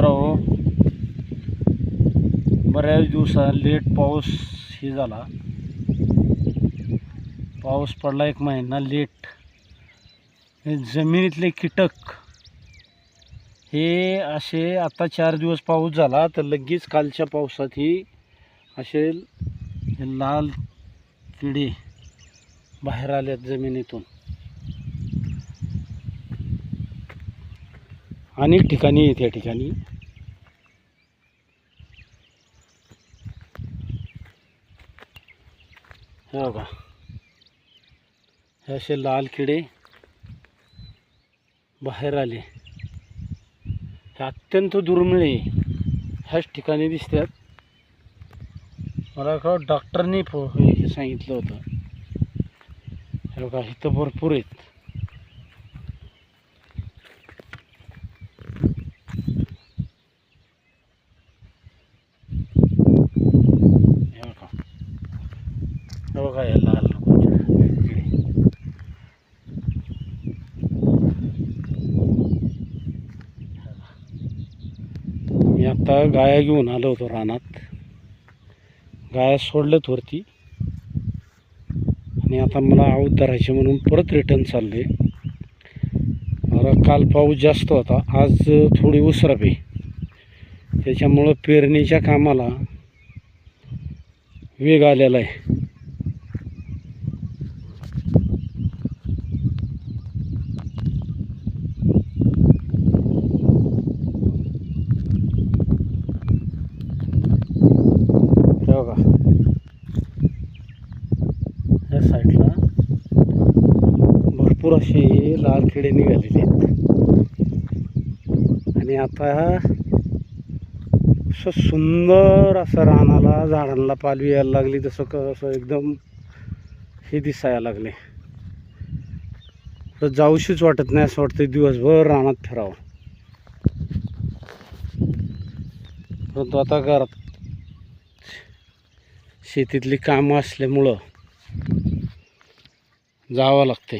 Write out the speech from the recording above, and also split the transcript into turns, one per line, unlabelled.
मित्रांनो, बऱ्याच दिवसा लेट पाऊस ही झाला. पाऊस पडला 1 महिना लेट. हे जमिनीतले कीटक हे असे आता 4 दिवस पाऊस झाला तर लगेच कालच्या पावसात ही असे लाल किडे बाहेर आल्यात जमिनीतून. अनेक ठिकाणी आहेत. या ठिकाणी हे बघा, हे असे लाल किडे बाहेर आले. हे अत्यंत दुर्मिळ आहे. ह्याच ठिकाणी दिसतात. मला का डॉक्टरनी सांगितलं होतं. हे बघा, इथं भरपूर आहेत. हे बघा हे लाल किडे. मी आता गाया घेऊन आलो होतो रानात. गाया सोडल्यात वरती आणि आता मला आऊत धरायचे म्हणून परत रिटर्न चालले. मला काल पाऊस जास्त होता, आज थोडी उसरप आहे. त्याच्यामुळं पेरणीच्या कामाला वेग आलेला आहे. बघा, या साईडला भरपूर असे लाल किडे निघालेले आहेत. आणि आता असं सुंदर असं रानाला झाडांना पालवी यायला लागली. तसं असं एकदम हे दिसायला लागले. तर जाऊशीच वाटत नाही. असं वाटतं दिवसभर रानात फिरावं. परंतु आता घरात शेतीतली कामं असल्यामुळं जावं लागते.